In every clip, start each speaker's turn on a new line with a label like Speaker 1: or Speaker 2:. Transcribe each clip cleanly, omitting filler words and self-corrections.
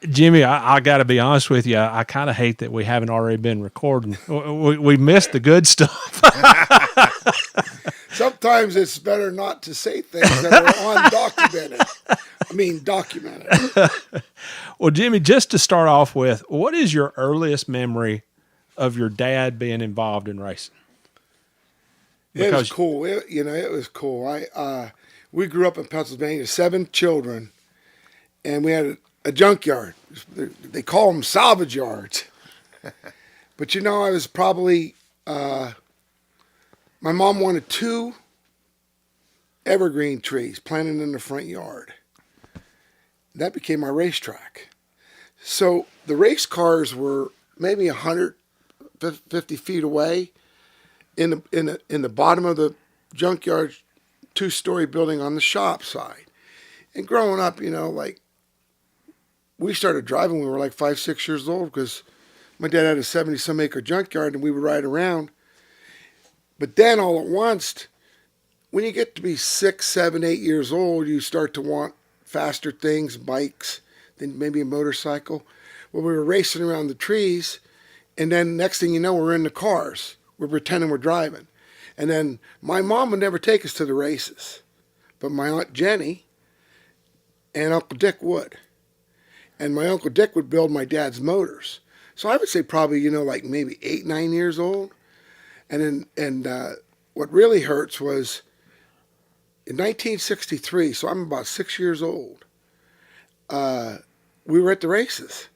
Speaker 1: Jimmy, I got to be honest with you. I kind of hate that we haven't already been recording. We missed the good stuff.
Speaker 2: Sometimes it's better not to say things that are undocumented. I mean, documented.
Speaker 1: Well, Jimmy, just to start off with, what is your earliest memory of your dad being involved in racing?
Speaker 2: It was
Speaker 1: Because
Speaker 2: cool. It was cool. We grew up in Pennsylvania, 7 children, and we had a junkyard. They call them salvage yards. But I was probably my mom wanted 2 evergreen trees planted in the front yard. That became our racetrack. So the race cars were maybe 150 feet away in the bottom of the junkyard, 2-story building on the shop side. And growing up, like we started driving when we were like 5, 6 years old because my dad had a 70-some acre junkyard and we would ride around. But then all at once, when you get to be 6, 7, 8 years old, you start to want faster things, bikes, then maybe a motorcycle. Well, we were racing around the trees, and then next thing you know, we're in the cars. We're pretending we're driving. And then my mom would never take us to the races, but my Aunt Jenny and Uncle Dick would. And my Uncle Dick would build my dad's motors. So I would say probably, like maybe 8, 9 years old. And what really hurts was in 1963, so I'm about 6 years old, we were at the races.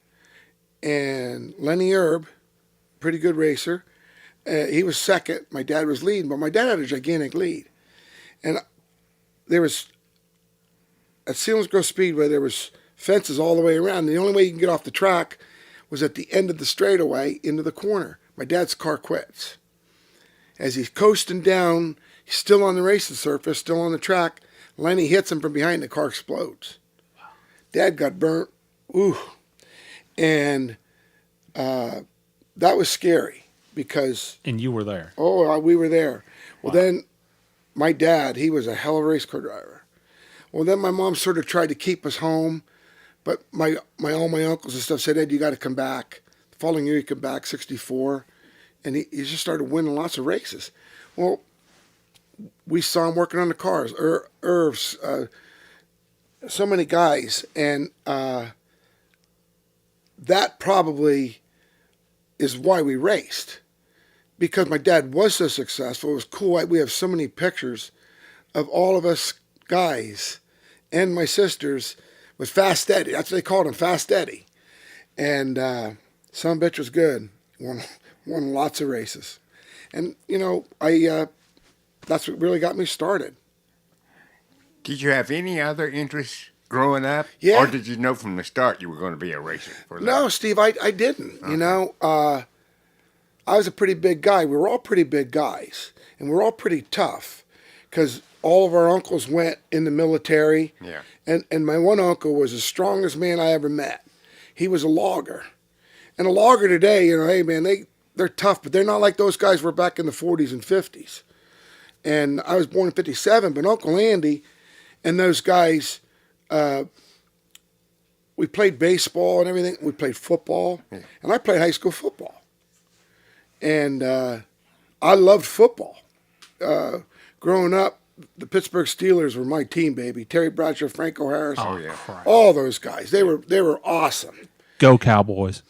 Speaker 2: And Lenny Erb, pretty good racer, he was second. My dad was leading, but my dad had a gigantic lead. And there was, at Selinsgrove Speedway, there was fences all the way around. The only way you can get off the track was at the end of the straightaway into the corner. My dad's car quits. As he's coasting down, he's still on the racing surface, still on the track. Lenny hits him from behind, the car explodes. Dad got burnt. Ooh. And that was scary because...
Speaker 1: And you were there.
Speaker 2: Oh, we were there. Well, then my dad, he was a hell of a race car driver. Well, then my mom sort of tried to keep us home, but all my uncles and stuff said, Ed, you got to come back. The following year, he came back, 64. And he just started winning lots of races. Well, we saw him working on the cars, Irv's, so many guys. And that probably is why we raced. Because my dad was so successful. It was cool. We have so many pictures of all of us guys and my sisters with Fast Eddie. That's what they called him, Fast Eddie. And some bitch was good. Won lots of races. And, that's what really got me started.
Speaker 3: Did you have any other interests growing up?
Speaker 2: Yeah.
Speaker 3: Or did you know from the start you were going to be a racer?
Speaker 2: No, Steve, I didn't. Okay. I was a pretty big guy. We were all pretty big guys. And we were all pretty tough because all of our uncles went in the military.
Speaker 3: Yeah.
Speaker 2: And my one uncle was the strongest man I ever met. He was a logger. And a logger today, hey, man, they're tough, but they're not like those guys were back in the 40s and 50s. And I was born in 57, but Uncle Andy and those guys, we played baseball and everything. We played football, and I played high school football. And I loved football. Growing up, the Pittsburgh Steelers were my team, baby. Terry Bradshaw, Franco Harris, all those guys. They were awesome.
Speaker 1: Go Cowboys.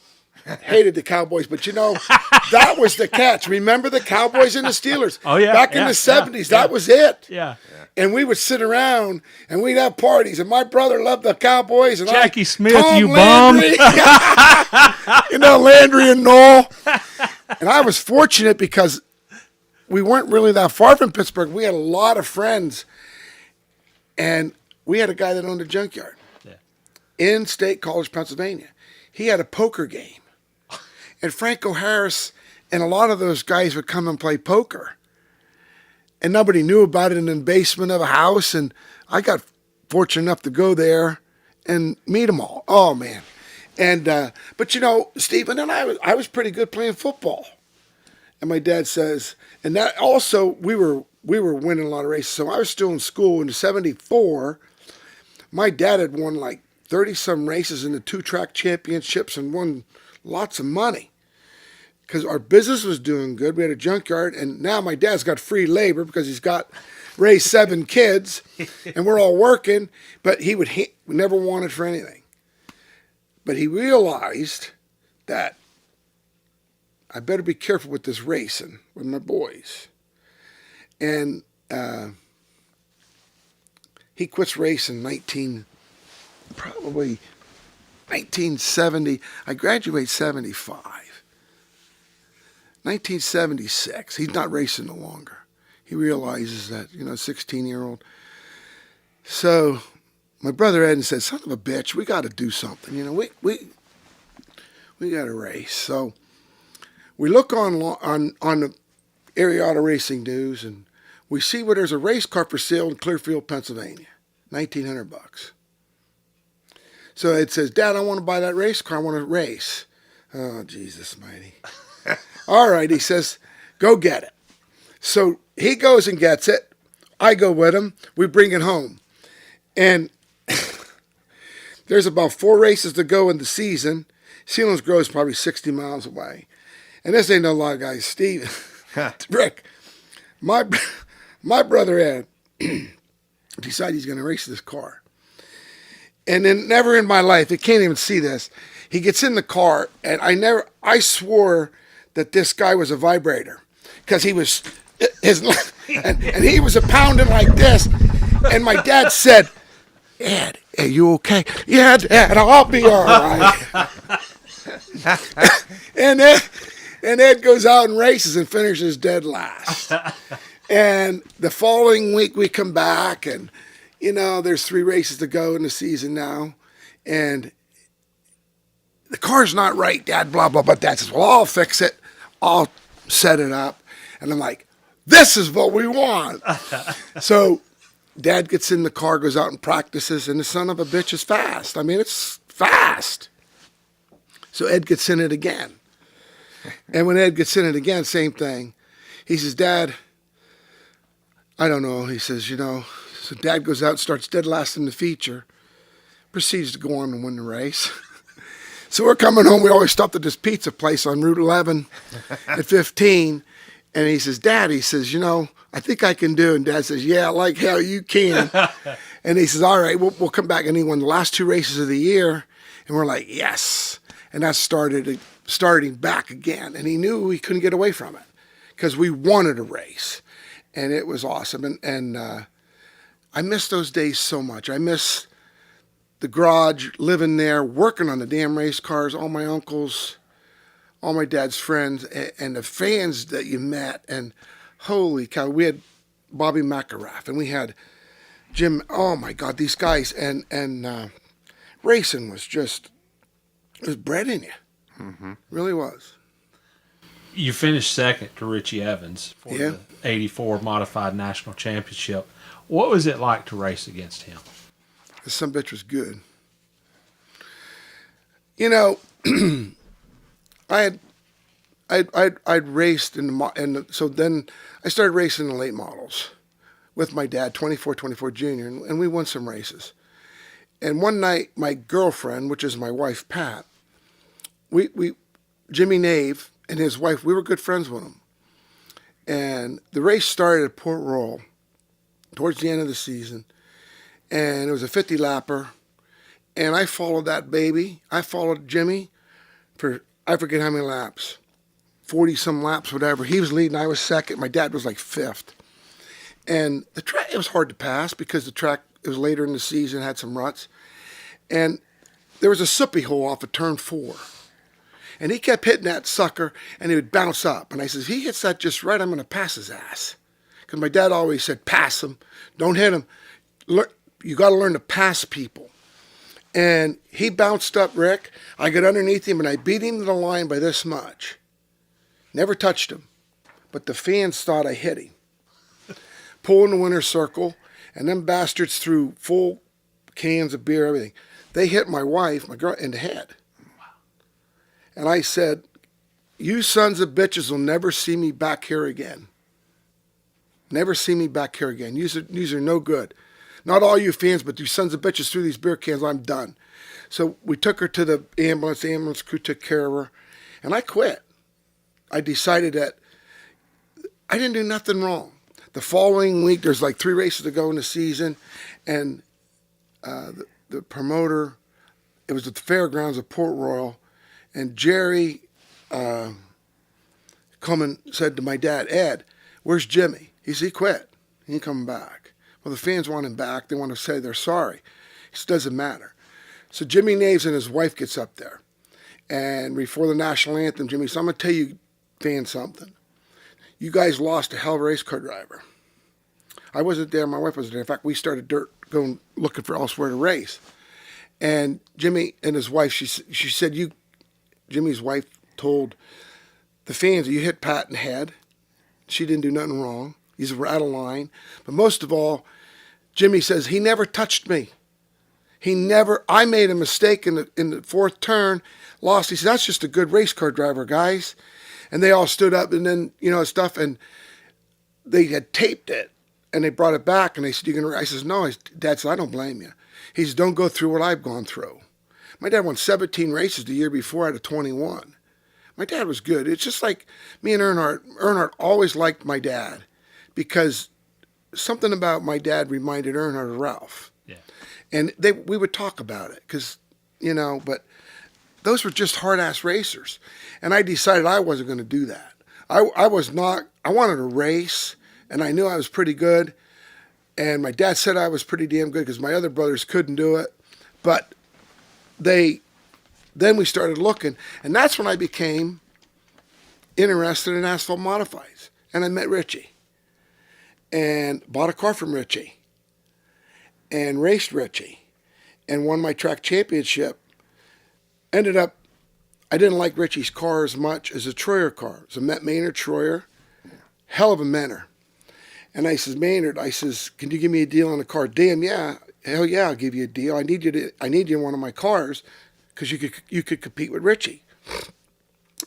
Speaker 2: Hated the Cowboys, but that was the catch. Remember the Cowboys and the Steelers?
Speaker 1: Oh, yeah.
Speaker 2: Back in the 70s, that was it.
Speaker 1: Yeah.
Speaker 2: And we would sit around and we'd have parties, and my brother loved the Cowboys. And
Speaker 1: Jackie Smith,
Speaker 2: Tom
Speaker 1: you
Speaker 2: Landry, bum. Landry and Noel. And I was fortunate because we weren't really that far from Pittsburgh. We had a lot of friends, and we had a guy that owned a junkyard in State College, Pennsylvania. He had a poker game. And Franco Harris and a lot of those guys would come and play poker. And nobody knew about it in the basement of a house. And I got fortunate enough to go there and meet them all. Oh, man. And but Steve, and then I was pretty good playing football. And my dad says, and that also, we were winning a lot of races. So I was still in school in '74. My dad had won like 30-some races in the 2-track championships and won lots of money. Because our business was doing good. We had a junkyard, and now my dad's got free labor because he's raised 7 kids, and we're all working, but we never wanted for anything. But he realized that I better be careful with this racing with my boys. And he quits racing probably 1970. I graduated 75. 1976. He's not racing no longer. He realizes that, 16-year-old. So my brother Ed said, son of a bitch, we got to do something. We got to race. So we look on the area auto racing news, and we see where there's a race car for sale in Clearfield, Pennsylvania, $1,900. So Ed says, Dad, I want to buy that race car. I want to race. Oh, Jesus mighty. All right, he says, go get it. So he goes and gets it. I go with him. We bring it home. And there's about 4 races to go in the season. Selinsgrove is probably 60 miles away. And this ain't no lot of guys. Steve, Rick, my brother Ed decided he's going to race this car. And then never in my life, I can't even see this, he gets in the car, and I swore that this guy was a vibrator, because he was and he was a pounding like this, and my dad said, Ed, are you okay? Yeah, Dad, I'll be all right. and Ed goes out and races and finishes dead last. And the following week we come back, and there's 3 races to go in the season now, and the car's not right, Dad, blah, blah, but Dad says, well, I'll fix it. I'll set it up. And I'm like, this is what we want. So Dad gets in the car, goes out and practices, and the son of a bitch is fast. I mean, it's fast. So Ed gets in it again. And when Ed gets in it again, same thing. He says, Dad, I don't know. He says, so Dad goes out and starts dead last in the feature, proceeds to go on and win the race. So we're coming home. We always stopped at this pizza place on Route 11 at 15. And he says, Dad, he says, I think I can do it. And Dad says, yeah, like hell you can. And he says, all right, we'll come back. And he won the last 2 races of the year. And we're like, yes. And that starting back again. And he knew he couldn't get away from it because we wanted a race. And it was awesome. And I miss those days so much. I miss the garage, living there, working on the damn race cars, all my uncles, all my dad's friends, and the fans that you met. And holy cow, we had Bobby McElrath, and we had Jim. Oh my God, these guys. And racing was just, it was bred in you. Mm-hmm. Really was.
Speaker 1: You finished second to Richie Evans for the 84 Modified National Championship. What was it like to race against him?
Speaker 2: This son bitch was good. I'd raced so then I started racing the late models with my dad, 24 Junior, and we won some races. And one night, my girlfriend, which is my wife Pat, Jimmy Nave and his wife, we were good friends with them. And the race started at Port Royal towards the end of the season. And it was a 50-lapper. And I followed that baby. I followed Jimmy for, I forget how many laps. 40-some laps, whatever. He was leading. I was second. My dad was like 5th. And the track, it was hard to pass because the track, it was later in the season, had some ruts. And there was a soupy hole off of turn 4. And he kept hitting that sucker, and he would bounce up. And I said, if he hits that just right, I'm going to pass his ass. Because my dad always said, pass him. Don't hit him. You got to learn to pass people. And he bounced up, Rick. I got underneath him, and I beat him to the line by this much. Never touched him. But the fans thought I hit him. Pulling the winner's circle, and them bastards threw full cans of beer, everything. They hit my wife, my girl, in the head. And I said, you sons of bitches will never see me back here again. Never see me back here again. These are no good. Not all you fans, but you sons of bitches threw these beer cans. I'm done. So we took her to the ambulance. The ambulance crew took care of her. And I quit. I decided that I didn't do nothing wrong. The following week, there's like 3 races to go in the season. And the promoter, it was at the fairgrounds of Port Royal. And Jerry Coleman said to my dad, Ed, where's Jimmy? He said, he quit. He ain't coming back. Well, the fans want him back. They want to say they're sorry. He said, doesn't matter. So Jimmy Naves and his wife gets up there. And before the national anthem, Jimmy said, I'm going to tell you, fans, something. You guys lost a hell of a race car driver. I wasn't there. My wife wasn't there. In fact, we started going looking for elsewhere to race. And Jimmy and his wife, she said, Jimmy's wife told the fans, you hit Pat in the head. She didn't do nothing wrong. He's out of line. But most of all, Jimmy says, he never touched me. I made a mistake in the 4th turn, lost. He said, that's just a good race car driver, guys. And they all stood up and then, stuff. And they had taped it. And they brought it back. And they said, I says, no. Dad said, I don't blame you. He says, don't go through what I've gone through. My dad won 17 races the year before out of 21. My dad was good. It's just like me and Earnhardt. Earnhardt always liked my dad because something about my dad reminded Earnhardt of Ralph.
Speaker 1: Yeah. And
Speaker 2: we would talk about it because, but those were just hard-ass racers. And I decided I wasn't going to do that. I was not. I wanted to race, and I knew I was pretty good. And my dad said I was pretty damn good because my other brothers couldn't do it. But then we started looking, and that's when I became interested in asphalt modifieds. And I met Richie and bought a car from Richie and raced Richie and won my track championship. Ended up, I didn't like Richie's car as much as a Troyer car. It was a Maynard Troyer, hell of a Menor. And I says, Maynard, can you give me a deal on the car? Damn, yeah. Hell yeah, I'll give you a deal. I need you in one of my cars because you could compete with Richie.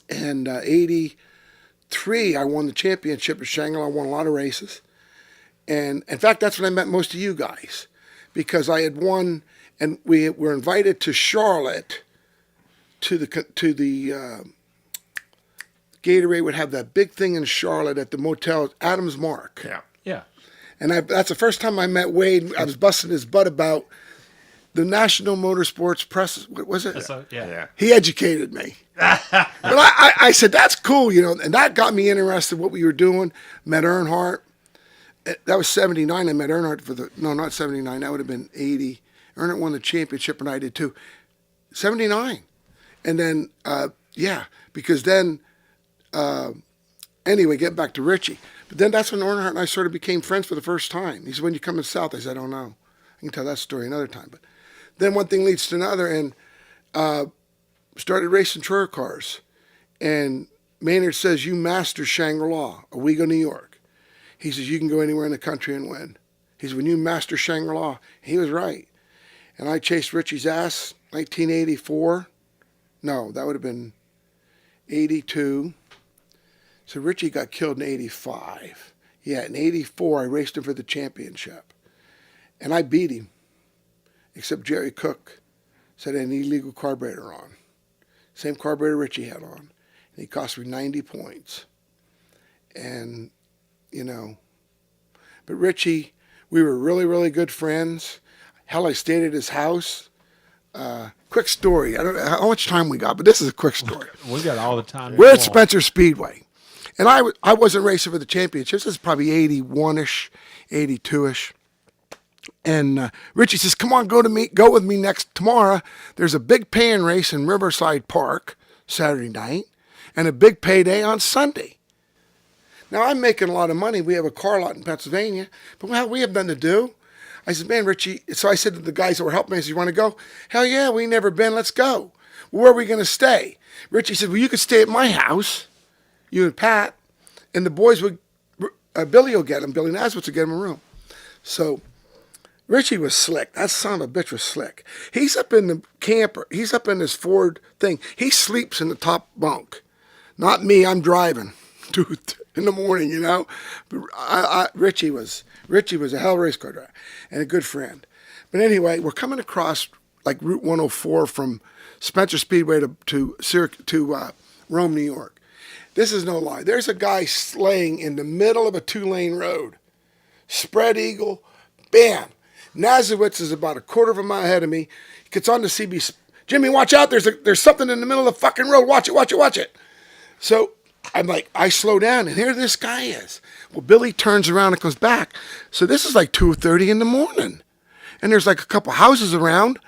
Speaker 2: And 83, I won the championship at Shangri-La. I won a lot of races. And in fact, that's when I met most of you guys because I had won, and we were invited to Charlotte to the Gatorade would have that big thing in Charlotte at the motel, Adams Mark.
Speaker 3: Yeah.
Speaker 1: Yeah.
Speaker 2: And that's the first time I met Wade. I was busting his butt about the National Motorsports Press. What was it?
Speaker 1: Yeah.
Speaker 2: He educated me. But I said, that's cool, and that got me interested in what we were doing. Met Earnhardt. That was 79. I met Earnhardt not 79. That would have been 80. Earnhardt won the championship, and I did too. 79. And then, because then, anyway, getting back to Richie. But then that's when Earnhardt and I sort of became friends for the first time. He said, when you come to South? I said, I don't know. I can tell that story another time. But then one thing leads to another, and started racing Troyer cars. And Maynard says, you master Shangri-La, Owego, New York. He says, you can go anywhere in the country and win. He said, when you master Shangri-La, he was right. And I chased Richie's ass, 1984. No, that would have been 82. So Richie got killed in 85. Yeah, in 84, I raced him for the championship. And I beat him, except Jerry Cook said I had an illegal carburetor on. Same carburetor Richie had on. And he cost me 90 points. And, but Richie, we were really, really good friends. Hell, I stayed at his house. Quick story. I don't know how much time we got, but this is a quick story.
Speaker 1: We got all the time.
Speaker 2: We're at Spencer Speedway. And I wasn't racing for the championships. This is probably 81-ish, 82-ish. And Richie says, come on, go with me tomorrow. There's a big paying race in Riverside Park Saturday night and a big payday on Sunday. Now, I'm making a lot of money. We have a car lot in Pennsylvania, but we have nothing to do. I said, man, Richie. So I said to the guys that were helping me, I said, you want to go? Hell yeah, we never been. Let's go. Where are we going to stay? Richie said, well, you could stay at my house, you and Pat, and the boys would, Billy will get them. Billy Naswitz will get them a room. So Richie was slick. That son of a bitch was slick. He's up in the camper. He's up in this Ford thing. He sleeps in the top bunk. Not me. I'm driving. 2 in the morning, you know. But Richie was a hell of a race car driver and a good friend. But anyway, we're coming across like Route 104 from Spencer Speedway to Rome, New York. This is no lie. There's a guy slaying in the middle of a 2-lane road. Spread eagle, bam. Nazowitz is about a quarter of a mile ahead of me. He gets on the CB. Jimmy, watch out. There's something in the middle of the fucking road. Watch it. So I'm like, I slow down, and here this guy is. Well, Billy turns around and comes back. So this is like 2:30 in the morning. And there's like a couple houses around,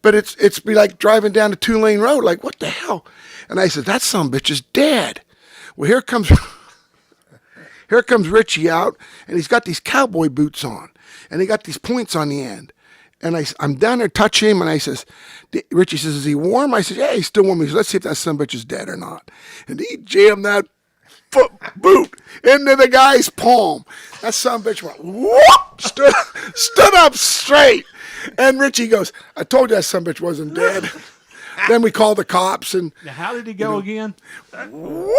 Speaker 2: but it's be like driving down a 2-lane road. Like, what the hell? And I said, that son of a bitch is dead. Well, here comes Richie out, and he's got these cowboy boots on, and he got these points on the end. And I'm down there touching him, and I says, Richie says, is he warm? I said, yeah, he's still warm. He says, let's see if that son of a bitch is dead or not. And he jammed that boot into the guy's palm. That son of a bitch went, whoop, stood up straight. And Richie goes, I told you that son of a bitch wasn't dead. Then we called the cops. And
Speaker 1: now, how did he go again?
Speaker 2: Whoop!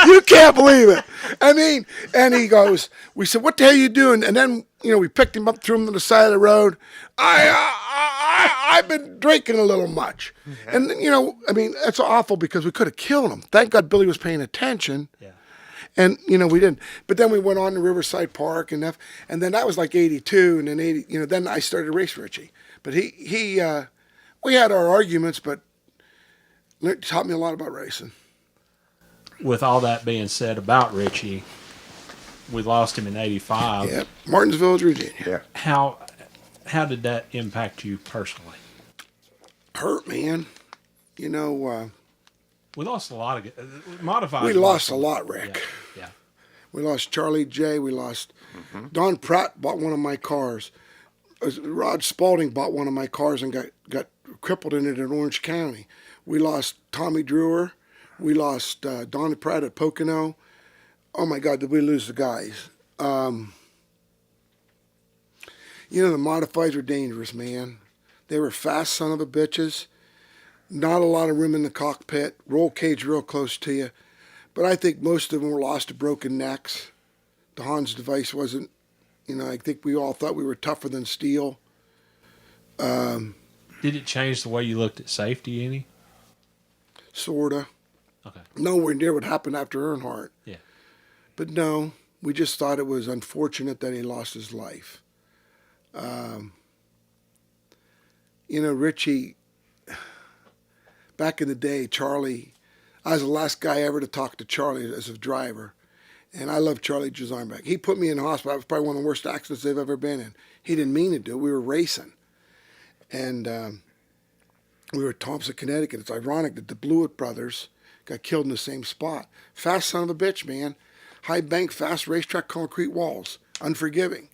Speaker 2: You can't believe it. I mean, and he goes, we said, what the hell are you doing? And then, we picked him up, threw him to the side of the road. I've been drinking a little much. And, I mean, that's awful because we could have killed him. Thank God Billy was paying attention. Yeah. And, we didn't. But then we went on to Riverside Park and then that was like 82. And then then I started to race Richie. But we had our arguments, but it taught me a lot about racing.
Speaker 1: With all that being said about Richie, we lost him in '85.
Speaker 2: Yeah, Martinsville, Virginia.
Speaker 3: Yeah.
Speaker 1: How did that impact you personally?
Speaker 2: Hurt, man.
Speaker 1: We lost a lot of modified.
Speaker 2: We lost a lot, Rick.
Speaker 1: Yeah.
Speaker 2: We lost Charlie J. We lost Don Pratt bought one of my cars. Rod Spalding bought one of my cars and got crippled in it in Orange County. We lost Tommy Drewer. We lost Don Pratt at Pocono. Oh, my God, did we lose the guys. The modifieds were dangerous, man. They were fast son of a bitches. Not a lot of room in the cockpit. Roll cage real close to you. But I think most of them were lost to broken necks. The Hans device wasn't, I think we all thought we were tougher than steel.
Speaker 1: Did it change the way you looked at safety any?
Speaker 2: Sorta.
Speaker 1: Okay.
Speaker 2: Nowhere near what happened after Earnhardt.
Speaker 1: Yeah.
Speaker 2: But no, we just thought it was unfortunate that he lost his life. Richie, back in the day, Charlie, I was the last guy ever to talk to Charlie as a driver. And I love Charlie Jazarnbeck. He put me in the hospital. It was probably one of the worst accidents they've ever been in. He didn't mean to do it. We were racing. And we were at Thompson, Connecticut. It's ironic that the Blewett brothers got killed in the same spot. Fast son of a bitch, man. High bank, fast racetrack, concrete walls. Unforgiving.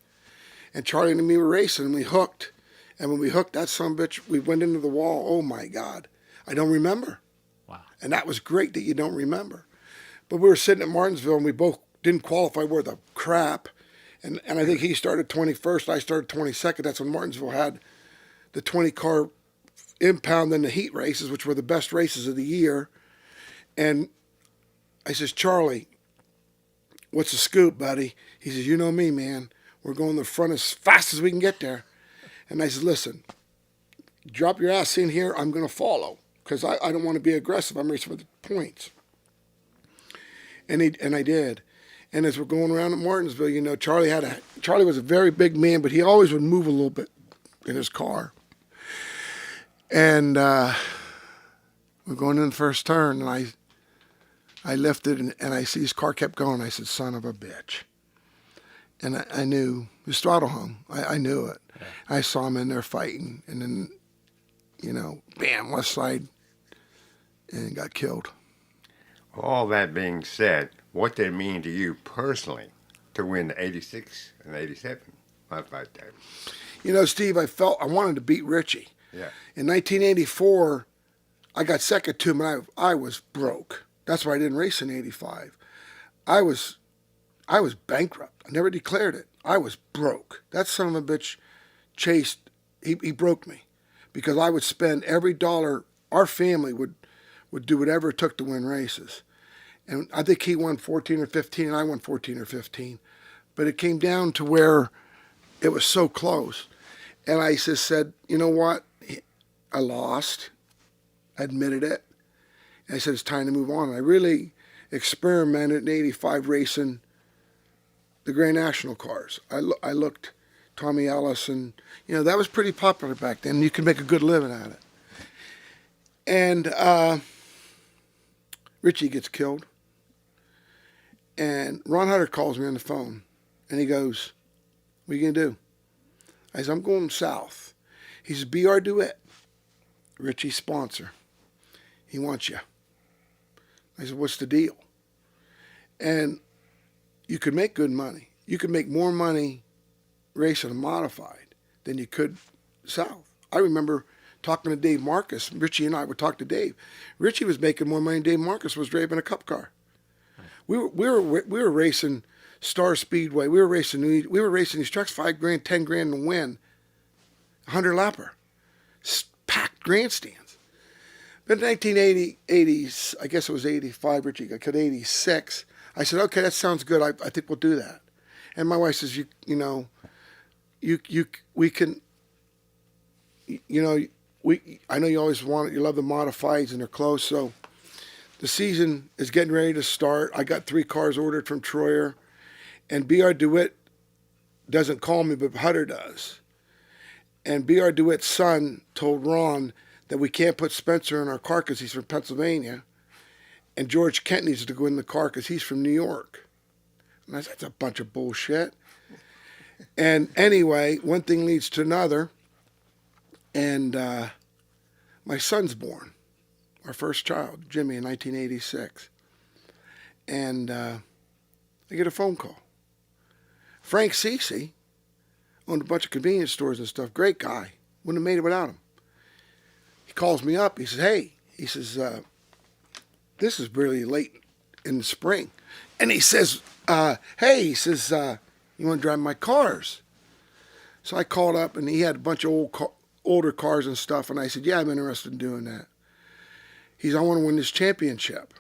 Speaker 2: And Charlie and me were racing, and we hooked. And when we hooked that son of a bitch, we went into the wall. Oh, my God. I don't remember.
Speaker 1: Wow.
Speaker 2: And that was great that you don't remember. But we were sitting at Martinsville, and we both didn't qualify worth a crap. And I think he started 21st, I started 22nd. That's when Martinsville had the 20-car impound and the heat races, which were the best races of the year. And I says, Charlie, what's the scoop, buddy? He says, you know me, man. We're going to the front as fast as we can get there. And I said, listen, drop your ass in here. I'm going to follow because I don't want to be aggressive. I'm racing for the points. And I did. And as we're going around at Martinsville, Charlie was a very big man, but he always would move a little bit in his car. And we're going in the first turn, and I lifted, and I see his car kept going. I said, son of a bitch. And I knew his throttle hung. I knew it. Yeah. I saw him in there fighting, and then, bam, left side, and got killed.
Speaker 3: All that being said, what did it mean to you personally to win the 86 and 87 modified time?
Speaker 2: Steve, I wanted to beat Richie.
Speaker 3: Yeah.
Speaker 2: In 1984, I got second to him, and I was broke. That's why I didn't race in 85. I was bankrupt. I never declared it. I was broke. That son of a bitch he broke me because I would spend every dollar. Our family would do whatever it took to win races. And I think he won 14 or 15, and I won 14 or 15. But it came down to where it was so close. And I just said, you know what? I lost. I admitted it. And I said, it's time to move on. And I really experimented in 85 racing the Grand National cars. I looked Tommy Ellis, and, that was pretty popular back then. You could make a good living at it. And Richie gets killed. And Ron Hutter calls me on the phone. And he goes, what are you going to do? I said, I'm going south. He says, BR Duet, Richie's sponsor. He wants you. I said, what's the deal? And you could make good money. You could make more money racing a modified than you could south. I remember talking to Dave Marcus. Richie and I would talk to Dave. Richie was making more money than Dave Marcus was driving a cup car. We were racing Star Speedway. We were racing these trucks, $5 grand, $10 grand to win. 100 lapper, packed grandstands. But in 1980, I guess it was 85, Richie got cut 86. I said, okay, that sounds good. I think we'll do that. And my wife says, we can, I know you always you love the modifieds and they're close. So the season is getting ready to start. I got 3 cars ordered from Troyer, and BR DeWitt doesn't call me, but Hutter does. And BR DeWitt's son told Ron that we can't put Spencer in our car because he's from Pennsylvania, and George Kent needs to go in the car because he's from New York. And I said, that's a bunch of bullshit. And anyway, one thing leads to another, and my son's born, our first child, Jimmy, in 1986. And I get a phone call. Frank Cece owned a bunch of convenience stores and stuff. Great guy. Wouldn't have made it without him. He calls me up. He says, hey, this is really late in the spring. And he says, you want to drive my cars? So I called up, and he had a bunch of older cars and stuff. And I said, yeah, I'm interested in doing that. He said, I want to win this championship.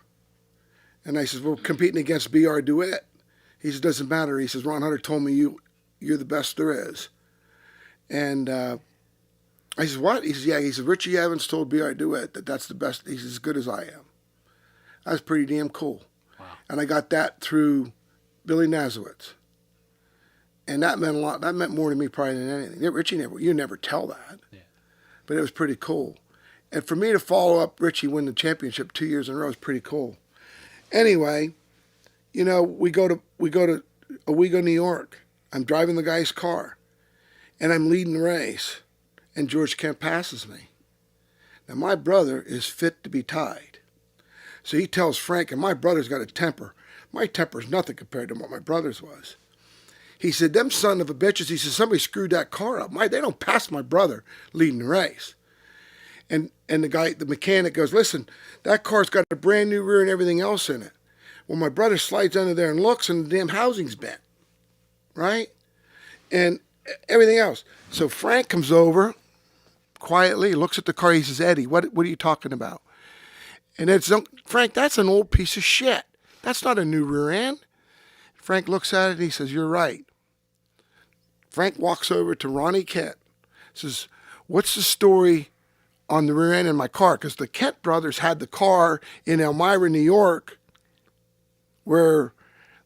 Speaker 2: And I said, we're competing against BR DeWitt. He says, doesn't matter. He says, Ron Hutter told me you're the best there is. And I said, what? He says, yeah. He said, Richie Evans told BR DeWitt that that's the best. He's as good as I am. That was pretty damn cool. Wow. And I got that through Billy Nazowitz. And that meant a lot. That meant more to me probably than anything. Richie you never tell that. Yeah. But it was pretty cool. And for me to follow up Richie win the championship 2 years in a row is pretty cool. Anyway, we go to New York. I'm driving the guy's car, and I'm leading the race, and George Kent passes me. Now, my brother is fit to be tied. So he tells Frank, and my brother's got a temper. My temper's nothing compared to what my brother's was. He said, them son of a bitches, he said, somebody screwed that car up. They don't pass my brother leading the race. And the mechanic goes, listen, that car's got a brand new rear and everything else in it. Well, my brother slides under there and looks, and the damn housing's bent, right? And everything else. So Frank comes over quietly, looks at the car. He says, Eddie, what are you talking about? And it's, Frank, that's an old piece of shit. That's not a new rear end. Frank looks at it and he says, you're right. Frank walks over to Ronnie Kent, says, what's the story on the rear end in my car? Because the Kent brothers had the car in Elmira, New York, where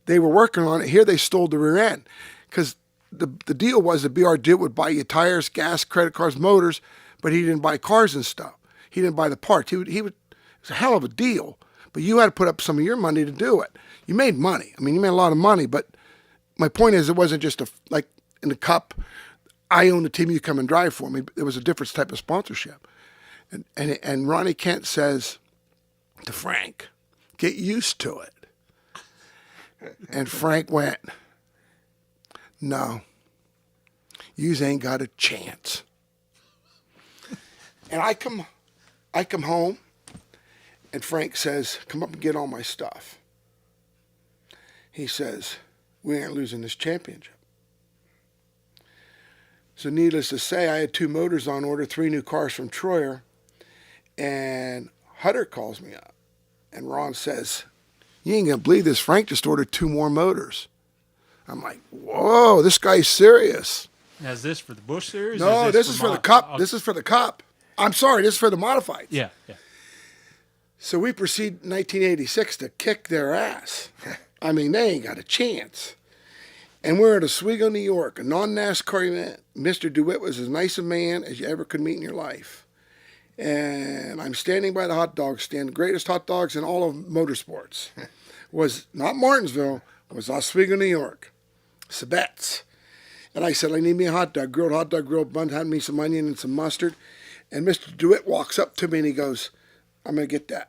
Speaker 2: they were working on it. Here they stole the rear end. Because the deal was that BR DeWitt would buy you tires, gas, credit cards, motors, but he didn't buy cars and stuff. He didn't buy the parts. He would. It was a hell of a deal, but you had to put up some of your money to do it. You made money. I mean, you made a lot of money, but my point is it wasn't just like in the Cup, I own the team, you come and drive for me. It was a different type of sponsorship. And Ronnie Kent says to Frank, get used to it. And Frank went, no, yous ain't got a chance. And I come home, and Frank says, come up and get all my stuff. He says, we ain't losing this championship. So needless to say, I had 2 motors on order, 3 new cars from Troyer, and Hutter calls me up, and Ron says, you ain't going to believe this. Frank just ordered 2 more motors. I'm like, whoa, this guy's serious.
Speaker 1: Now, is this for the Busch Series?
Speaker 2: No, this is for the Cup. This is for the Cup. I'm sorry, this is for the Modifieds.
Speaker 1: Yeah.
Speaker 2: So we proceed in 1986 to kick their ass. I mean, they ain't got a chance. And we're at Oswego, New York, a non-NASCAR event. Mr. DeWitt was as nice a man as you ever could meet in your life. And I'm standing by the hot dog stand. The greatest hot dogs in all of motorsports was not Martinsville, was Oswego, New York. Sabet's. And I said, I need me a hot dog, grilled bun, had me some onion and some mustard. And Mr. DeWitt walks up to me and he goes, I'm going to get that.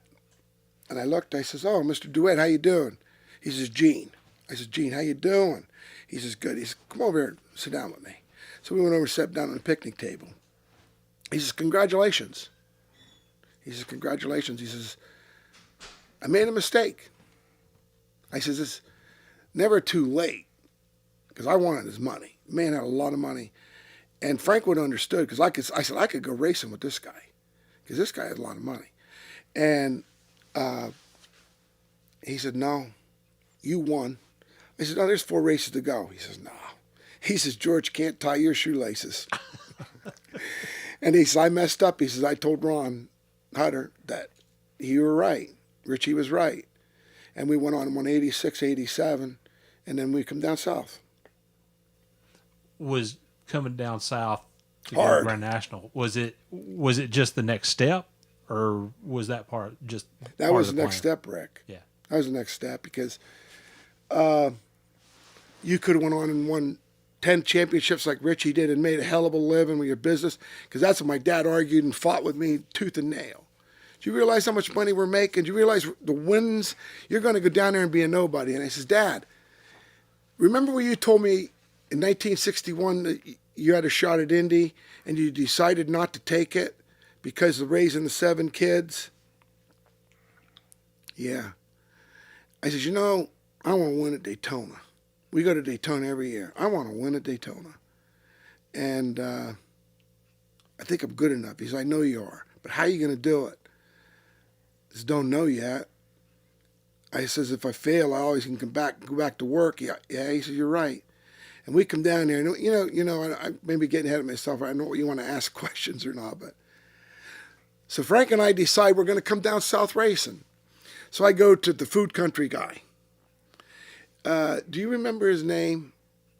Speaker 2: And I looked, I says, oh, Mr. DeWitt, how you doing? He says, Gene. I says, Gene, how you doing? He says, good. He says, come over here and sit down with me. So we went over and sat down on the picnic table. He says, congratulations. He says, congratulations. He says, I made a mistake. I says, it's never too late because I wanted his money. The man had a lot of money. And Frank would have understood because I said, I could go racing with this guy because this guy had a lot of money. And he said, no, you won. I said, no, there's 4 races to go. He says, no. He says, George, can't tie your shoelaces. And he says, I messed up. He says, I told Ron Hutter that you were right. Richie was right. And we went on and won 86, 87, and then we come down south.
Speaker 1: Was coming down south to
Speaker 2: Hard.
Speaker 1: go Grand National, was it just the next step, or was that part just
Speaker 2: That
Speaker 1: part
Speaker 2: was
Speaker 1: of
Speaker 2: the
Speaker 1: the
Speaker 2: next
Speaker 1: plan?
Speaker 2: step, Rick.
Speaker 1: Yeah.
Speaker 2: That was the next step because you could have went on and won 10 championships like Richie did and made a hell of a living with your business because that's what my dad argued and fought with me tooth and nail. Do you realize how much money we're making? Do you realize the wins? You're going to go down there and be a nobody. And I says, Dad, remember when you told me in 1961 that you had a shot at Indy and you decided not to take it because of raising the 7 kids? Yeah. I says, I want to win at Daytona. We go to Daytona every year. I want to win at Daytona. And I think I'm good enough. He says, I know you are. But how are you going to do it? I says, don't know yet. I says, if I fail, I always can go back to work. Yeah. He says, you're right. And we come down there, and I may be getting ahead of myself. I know what you want to ask questions or not, but so Frank and I decide we're going to come down south racing. So I go to the food country guy. Do you remember his name?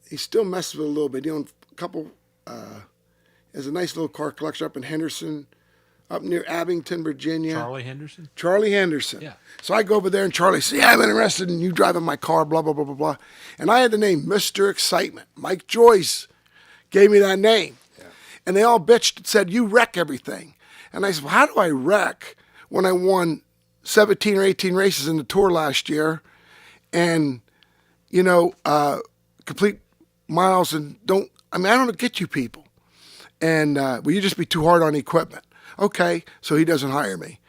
Speaker 2: He still messes with it a little bit. He owns a couple. Has a nice little car collection up in Henderson, up near Abington, Virginia.
Speaker 1: Charlie Henderson.
Speaker 2: Charlie Henderson.
Speaker 1: Yeah.
Speaker 2: So I go over there and Charlie says, yeah, I'm interested in you driving my car, blah, blah, blah, blah, blah. And I had the name Mr. Excitement. Mike Joyce gave me that name. Yeah. And they all bitched and said, you wreck everything. And I said, well, how do I wreck when I won 17 or 18 races in the Tour last year and, complete miles and I don't get you people. And will you just be too hard on equipment? Okay, so he doesn't hire me.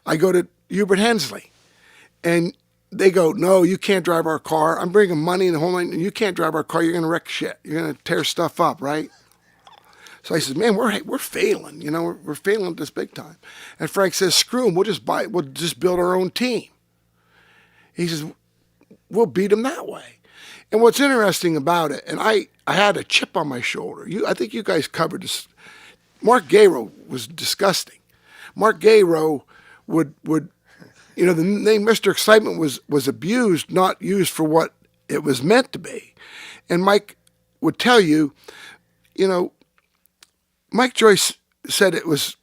Speaker 2: I go to Hubert Hensley, and they go, no, you can't drive our car. I'm bringing money and the whole line, and you can't drive our car. You're going to wreck shit. You're going to tear stuff up, right? So I said, man, we're failing. We're failing at this big time. And Frank says, screw him. We'll just build our own team. He says, we'll beat them that way. And what's interesting about it, and I had a chip on my shoulder. I think you guys covered this. Mark Gayro was disgusting. Mark Gayro would the name Mr. Excitement was abused, not used for what it was meant to be. And Mike would tell you, Mike Joyce said it was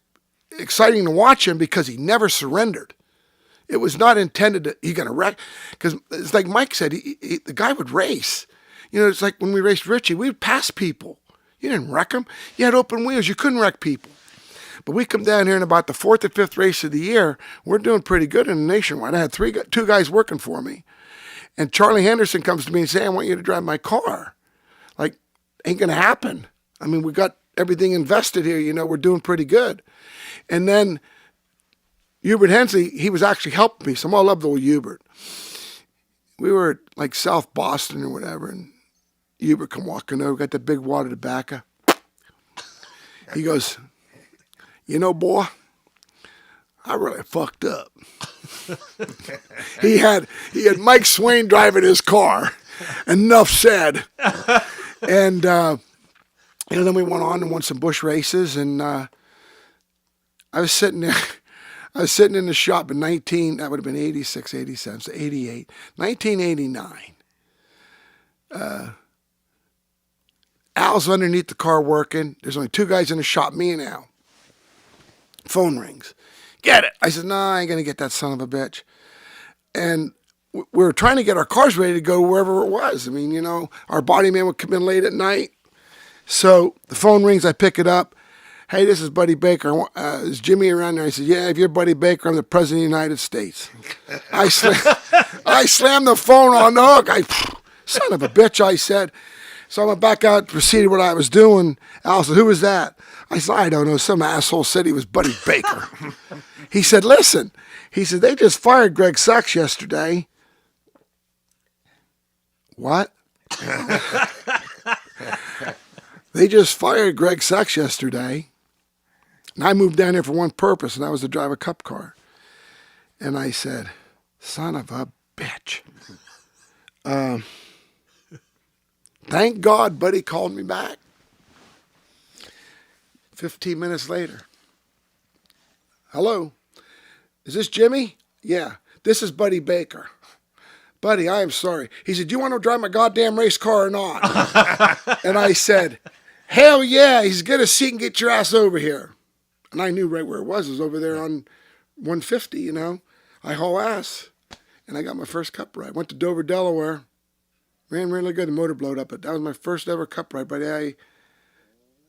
Speaker 2: exciting to watch him because he never surrendered. It was not intended that he's going to wreck, because it's like Mike said, the guy would race. It's like when we raced Richie, we'd pass people. You didn't wreck them. You had open wheels. You couldn't wreck people. But we come down here in about the 4th or 5th race of the year, we're doing pretty good in the nationwide. I had 2 guys working for me. And Charlie Henderson comes to me and says, I want you to drive my car. Like, ain't going to happen. I mean, we got everything invested here. We're doing pretty good. And then Hubert Hensley, he was actually helping me. So I love the old Hubert. We were at like South Boston or whatever, and Hubert come walking over, got the big wad of tobacco. He goes, boy, I really fucked up. He had Mike Swain driving his car. Enough said. And then we went on and won some bush races, and I was sitting there. I was sitting in the shop in that would have been 86, 87, so 88, 1989. Al's underneath the car working. There's only two guys in the shop, me and Al. Phone rings. Get it. I said, no, I ain't going to get that son of a bitch. And we were trying to get our cars ready to go wherever it was. I mean, you know, our body man would come in late at night. So the phone rings, I pick it up. Hey, this is Buddy Baker. Is Jimmy around there? I said, yeah, if you're Buddy Baker, I'm the President of the United States. I slammed the phone on the hook. Son of a bitch, I said. So I went back out, proceeded what I was doing. Al said, who was that? I said, I don't know. Some asshole said he was Buddy Baker. He said, listen. He said, they just fired Greg Sachs yesterday. What? They just fired Greg Sachs yesterday. And I moved down here for one purpose, and that was to drive a cup car. And I said, son of a bitch. Thank God Buddy called me back. 15 minutes later. Hello. Is this Jimmy? Yeah. This is Buddy Baker. Buddy, I am sorry. He said, do you want to drive my goddamn race car or not? And I said, hell yeah. He's get a seat and get your ass over here. And I knew right where it was. It was over there on 150, you know. I haul ass. And I got my first cup ride. Went to Dover, Delaware. Ran really good. The motor blowed up. But that was my first ever cup ride. But I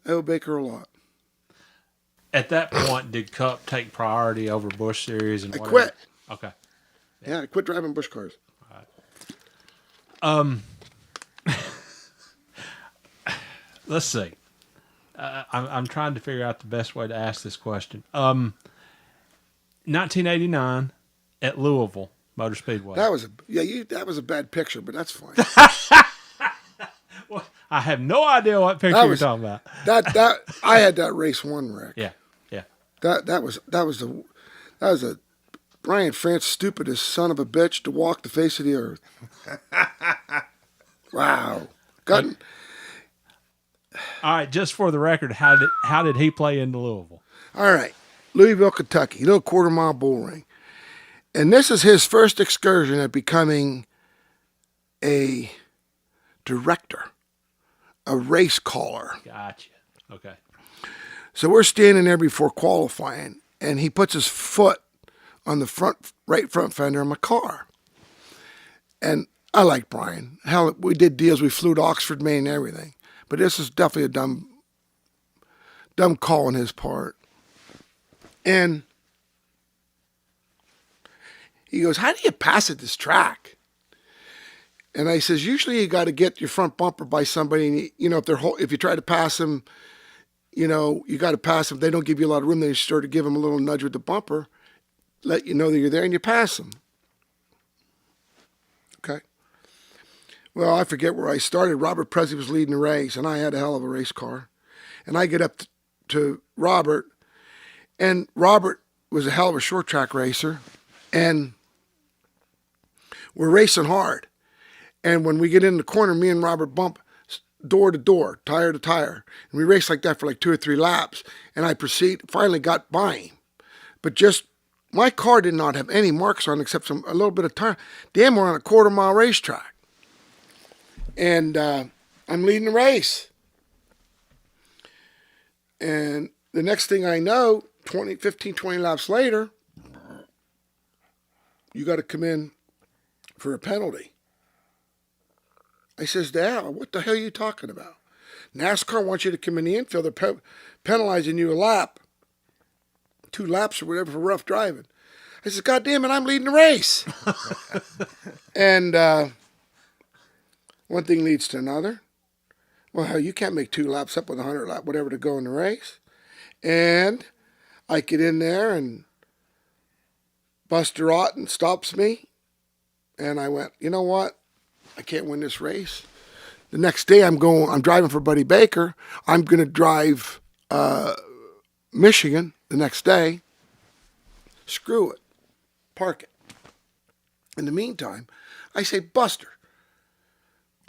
Speaker 2: owe Baker a lot.
Speaker 1: At that point, did Cup take priority over Bush Series? And
Speaker 2: I quit.
Speaker 1: Okay.
Speaker 2: Yeah, I quit driving Bush cars.
Speaker 1: Let's see. I'm trying to figure out the best way to ask this question. 1989 at Louisville Motor Speedway.
Speaker 2: That was a bad picture, but that's fine.
Speaker 1: Well, I have no idea what picture you're talking about.
Speaker 2: That I had that race one wreck.
Speaker 1: Yeah.
Speaker 2: That was a Brian France stupidest son of a bitch to walk the face of the earth. Wow.
Speaker 1: All right, just for the record, how did he play into Louisville?
Speaker 2: All right. Louisville, Kentucky, little quarter-mile bull ring. And this is his first excursion at becoming a director, a race caller.
Speaker 1: Gotcha. Okay.
Speaker 2: So we're standing there before qualifying, and he puts his foot on the right front fender of my car. And I like Brian. Hell, we did deals. We flew to Oxford, Maine, and everything. But this is definitely a dumb call on his part. And he goes, how do you pass at this track? And I says, usually you got to get your front bumper by somebody. And you know, if you try to pass them, you know, you got to pass them. If they don't give you a lot of room, then you start to give them a little nudge with the bumper, let you know that you're there, and you pass them. Okay. Well, I forget where I started. Robert Presley was leading the race, and I had a hell of a race car. And I get up to Robert, and Robert was a hell of a short track racer, and we're racing hard. And when we get in the corner, me and Robert bump door to door, tire to tire. And we raced like that for like 2 or 3 laps. And I finally got by him. But just, my car did not have any marks on except a little bit of tire. Damn, we're on a quarter-mile racetrack. And I'm leading the race. And the next thing I know, 15, 20 laps later, you got to come in for a penalty. I says, Dale, what the hell are you talking about? NASCAR wants you to come in the infield. They're penalizing you a lap, 2 laps or whatever for rough driving. I says, God damn it, I'm leading the race. And one thing leads to another. Well, hell, you can't make 2 laps up with 100 lap, whatever, to go in the race. And I get in there, and Buster Otten stops me. And I went, you know what? I can't win this race. The next day I'm driving for Buddy Baker. I'm going to drive Michigan the next day. Screw it. Park it. In the meantime, I say, Buster.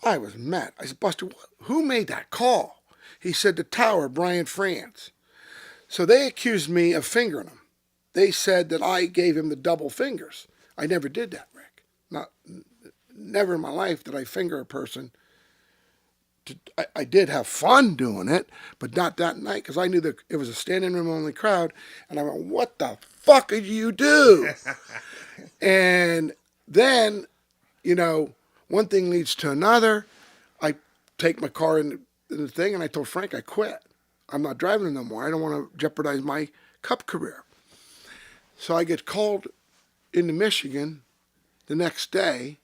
Speaker 2: I was mad. I said, Buster, who made that call? He said, the tower, Brian France. So they accused me of fingering him. They said that I gave him the double fingers. I never did that, Rick. Never in my life did I finger a person. I did have fun doing it, but not that night because I knew that it was a standing room only crowd. And I went, what the fuck did you do? And then, one thing leads to another. I take my car in the thing, and I told Frank I quit. I'm not driving it no more. I don't want to jeopardize my Cup career. So I get called into Michigan the next day,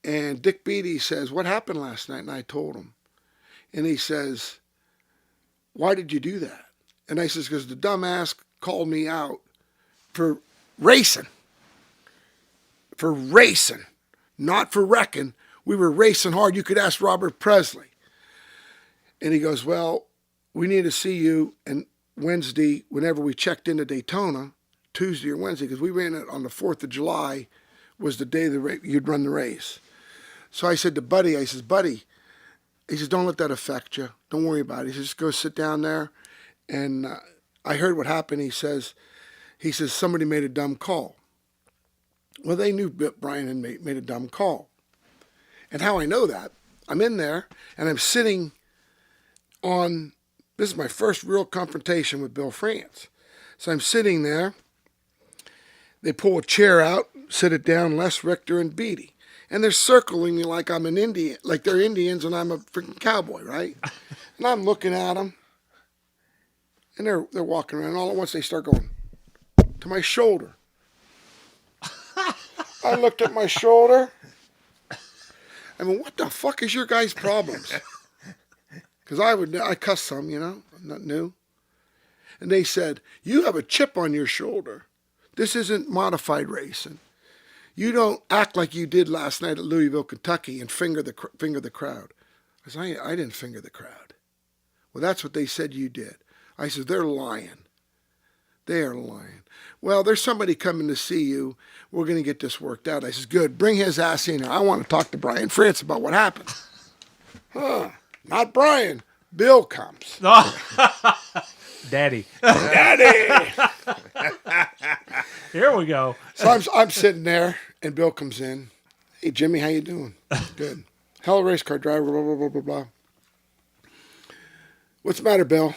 Speaker 2: and Dick Beattie says, what happened last night? And I told him. And he says, why did you do that? And I says, because the dumbass called me out for racing. For racing. Not for wrecking. We were racing hard. You could ask Robert Presley. And he goes, well, we need to see you and Wednesday, whenever we checked into Daytona, Tuesday or Wednesday, because we ran it on the 4th of July, was the day you'd run the race. So I said to Buddy, Buddy, he says, don't let that affect you. Don't worry about it. He says, just go sit down there. And I heard what happened. He says, somebody made a dumb call. Well, they knew Brian had made a dumb call. And how I know that, I'm in there, and I'm sitting on, this is my first real confrontation with Bill France. So I'm sitting there. They pull a chair out, sit it down, Les, Richter, and Beattie. And they're circling me like I'm an Indian, like they're Indians and I'm a freaking cowboy, right? And I'm looking at them, and they're walking around. All at once they start going to my shoulder. I looked at my shoulder. I mean, what the fuck is your guys' problems? Because I cuss some, I'm not new. And they said, you have a chip on your shoulder. This isn't modified racing. You don't act like you did last night at Louisville, Kentucky, and finger the crowd. I said, I didn't finger the crowd. Well, that's what they said you did. I said, they're lying. They are lying. Well, there's somebody coming to see you. We're going to get this worked out. I said, good. Bring his ass in here. I want to talk to Brian France about what happened. Not Brian. Bill comes.
Speaker 1: Daddy.
Speaker 2: Daddy.
Speaker 1: Here we go.
Speaker 2: So I'm sitting there, and Bill comes in. Hey, Jimmy, how you doing? Good. Hell of a race car driver, blah, blah, blah, blah, blah. What's the matter, Bill?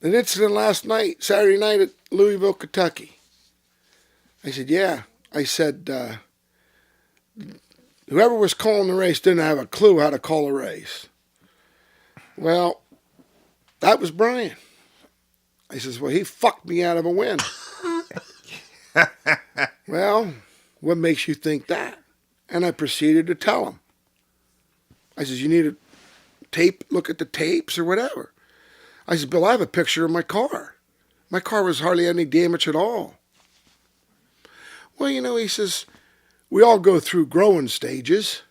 Speaker 2: An incident last night, Saturday night at Louisville, Kentucky. I said, yeah. I said, whoever was calling the race didn't have a clue how to call a race. Well, that was Brian. I says, well, he fucked me out of a win. Well, what makes you think that? And I proceeded to tell him. I says, you need a tape, look at the tapes or whatever. I said, Bill, I have a picture of my car. My car was hardly any damage at all. Well, he says, we all go through growing stages.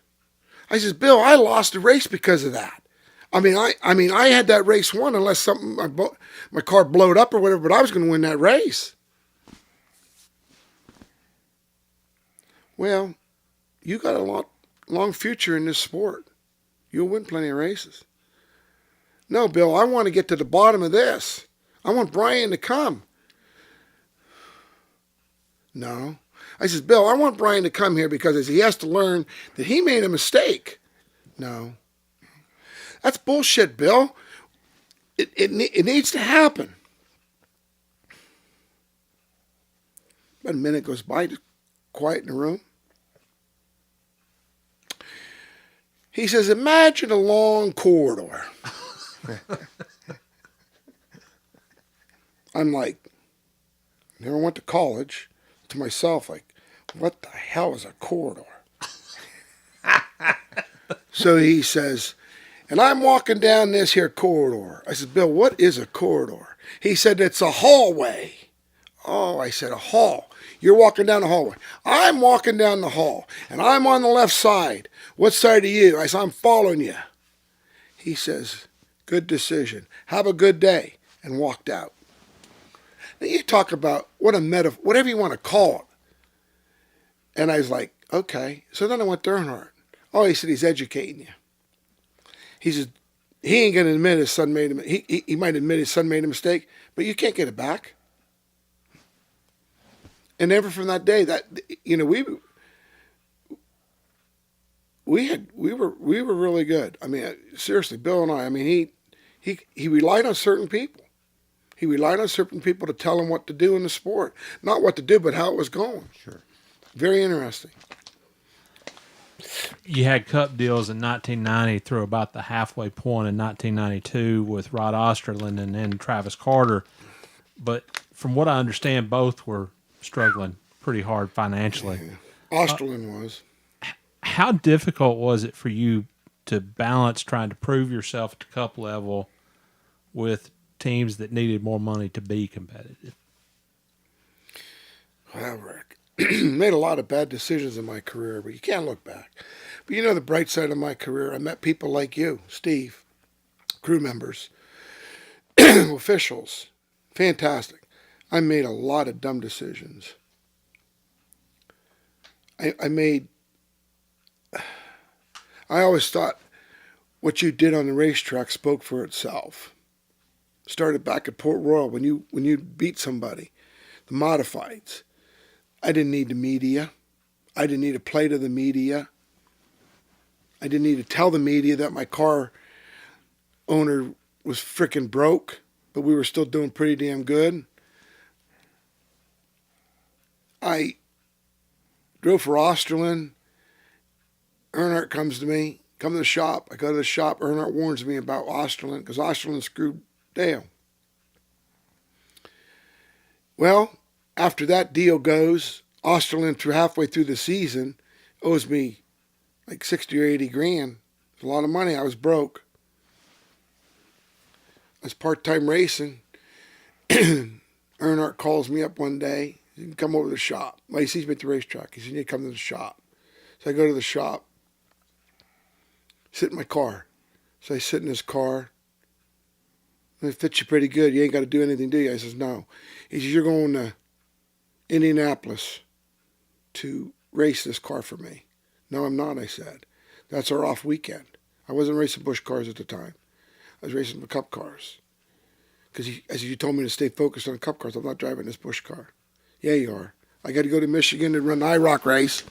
Speaker 2: I says, Bill, I lost a race because of that. I mean, I had that race won unless my car blowed up or whatever, but I was going to win that race. Well, you got a long future in this sport. You'll win plenty of races. No, Bill, I want to get to the bottom of this. I want Brian to come. No. I says, Bill, I want Brian to come here because he has to learn that he made a mistake. No. That's bullshit, Bill. It needs to happen. About a minute goes by, just quiet in the room. He says, imagine a long corridor. I'm like, never went to college. To myself, like, what the hell is a corridor? So he says, and I'm walking down this here corridor. I said, Bill, what is a corridor? He said, it's a hallway. Oh, I said, a hall. You're walking down the hallway. I'm walking down the hall, and I'm on the left side. What side are you? I said, I'm following you. He says, good decision. Have a good day, and walked out. Now you talk about what a metaphor, whatever you want to call it. And I was like, okay. So then I went to Earnhardt. Oh, he said he's educating you. He says he ain't gonna admit his son made a he might admit his son made a mistake, but you can't get it back. And ever from that day, that we were really good. I mean, seriously, Bill and I mean, he relied on certain people. He relied on certain people to tell him what to do in the sport. Not what to do, but how it was going.
Speaker 3: Sure.
Speaker 2: Very interesting.
Speaker 1: You had cup deals in 1990 through about the halfway point in 1992 with Rod Osterland and then Travis Carter. But from what I understand, both were struggling pretty hard financially.
Speaker 2: Yeah. Osterland was.
Speaker 1: How difficult was it for you to balance trying to prove yourself at the cup level with teams that needed more money to be competitive?
Speaker 2: Well, Rick, made a lot of bad decisions in my career, but you can't look back. But the bright side of my career, I met people like you, Steve, crew members, officials. Fantastic. I made a lot of dumb decisions. I always thought what you did on the racetrack spoke for itself. Started back at Port Royal when you beat somebody, the modifieds. I didn't need the media. I didn't need to play to the media. I didn't need to tell the media that my car owner was freaking broke, but we were still doing pretty damn good. I drove for Osterland. Earnhardt comes to me, come to the shop. I go to the shop. Earnhardt warns me about Osterland because Osterland screwed Dale. Well, after that deal goes, Osterland halfway through the season owes me like 60 or 80 grand. It's a lot of money. I was broke. I was part-time racing. Earnhardt calls me up one day. He can come over to the shop. Well, he sees me at the racetrack. He said, you need to come to the shop. So I go to the shop, sit in my car. So I sit in his car. It fits you pretty good. You ain't got to do anything, do you? I says, no. He says, you're going to Indianapolis to race this car for me. No, I'm not, I said. That's our off weekend. I wasn't racing Busch cars at the time. I was racing the Cup cars. Because as you told me to stay focused on Cup cars, I'm not driving this Busch car. Yeah, you are. I got to go to Michigan to run the IROC race.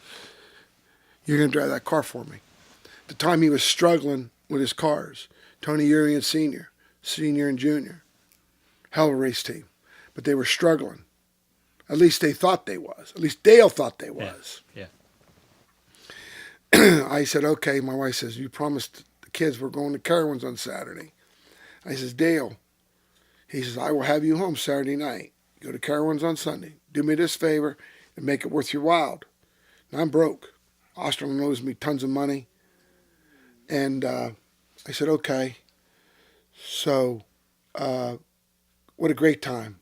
Speaker 2: You're going to drive that car for me. At the time, he was struggling with his cars. Tony Urian Sr., Senior and Junior. Hell of a race team. But they were struggling. At least they thought they was. At least Dale thought they was.
Speaker 1: Yeah.
Speaker 2: I said, okay. My wife says, you promised the kids we're going to Carowinds on Saturday. I says, Dale. He says, I will have you home Saturday night. Go to Carowinds on Sunday. Do me this favor and make it worth your while. Now, I'm broke. Osterland owes me tons of money. And I said, okay. So, what a great time.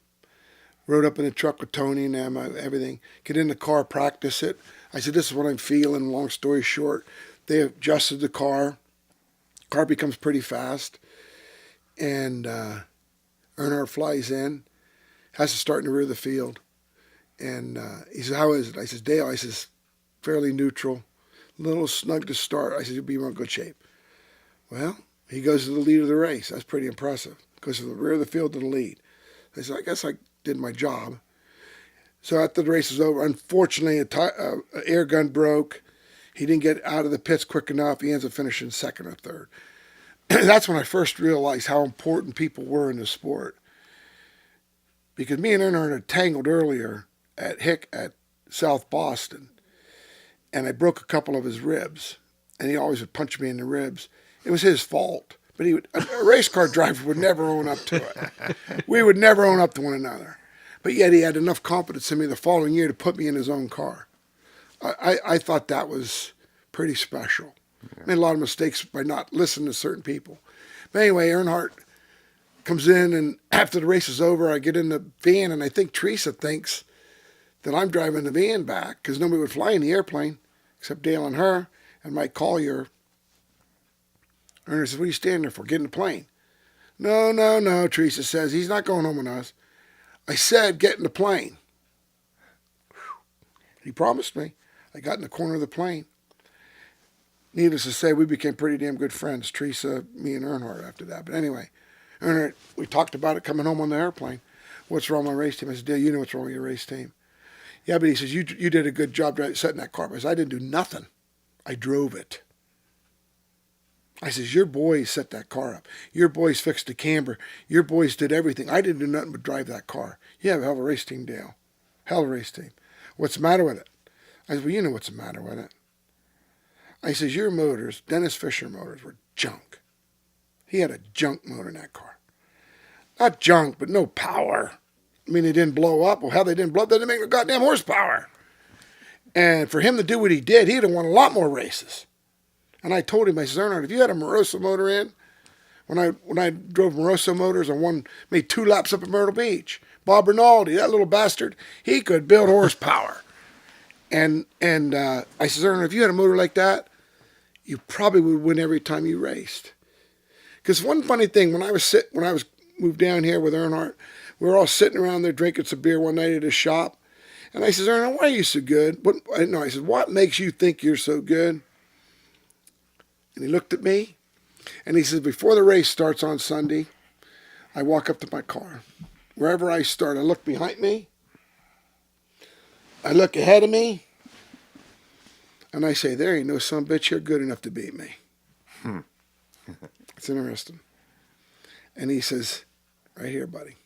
Speaker 2: Rode up in the truck with Tony and them, everything. Get in the car, practice it. I said, this is what I'm feeling. Long story short, they adjusted the car. Car becomes pretty fast. And Earnhardt flies in. Has to start in the rear of the field. And he says, how is it? I says, Dale, I says, fairly neutral. A little snug to start. I said, you'll be in good shape. Well, he goes to the lead of the race. That's pretty impressive. Goes from the rear of the field to the lead. I said, I guess I did my job. So after the race was over, unfortunately, an air gun broke. He didn't get out of the pits quick enough. He ends up finishing second or third. That's when I first realized how important people were in the sport. Because me and Earnhardt had tangled earlier at South Boston. And I broke a couple of his ribs. And he always would punch me in the ribs. It was his fault. But a race car driver would never own up to it. We would never own up to one another. But yet he had enough confidence in me the following year to put me in his own car. I thought that was pretty special. Yeah. Made a lot of mistakes by not listening to certain people. But anyway, Earnhardt comes in, and after the race is over, I get in the van, and I think Teresa thinks that I'm driving the van back because nobody would fly in the airplane except Dale and her and Mike Collier. Earnhardt says, what are you standing there for? Get in the plane. No, Teresa says. He's not going home with us. I said, get in the plane. He promised me. I got in the corner of the plane. Needless to say, we became pretty damn good friends, Teresa, me, and Earnhardt after that. But anyway, Earnhardt, we talked about it coming home on the airplane. What's wrong with my race team? I said, Dale, you know what's wrong with your race team. Yeah, but he says, you did a good job setting that car up. I said, I didn't do nothing. I drove it. I says, your boys set that car up. Your boys fixed the camber. Your boys did everything. I didn't do nothing but drive that car. You have a hell of a race team, Dale. Hell of a race team. What's the matter with it? I said, well, you know what's the matter with it. I says, your motors, Dennis Fisher motors, were junk. He had a junk motor in that car. Not junk, but no power. I mean, they didn't blow up. Well, how they didn't blow up, they didn't make no goddamn horsepower. And for him to do what he did, he'd have won a lot more races. And I told him, I said, Earnhardt, if you had a Moroso motor in, when I drove Moroso motors, I made 2 laps up at Myrtle Beach. Bob Rinaldi, that little bastard, he could build horsepower. And I said, Earnhardt, if you had a motor like that, you probably would win every time you raced. Because one funny thing, when I was moved down here with Earnhardt, we were all sitting around there drinking some beer one night at his shop. And I said, Earnhardt, why are you so good? I said, what makes you think you're so good? And he looked at me, and he says, before the race starts on Sunday, I walk up to my car. Wherever I start, I look behind me, I look ahead of me, and I say, there ain't no son bitch here good enough to beat me. It's interesting. And he says, right here, buddy.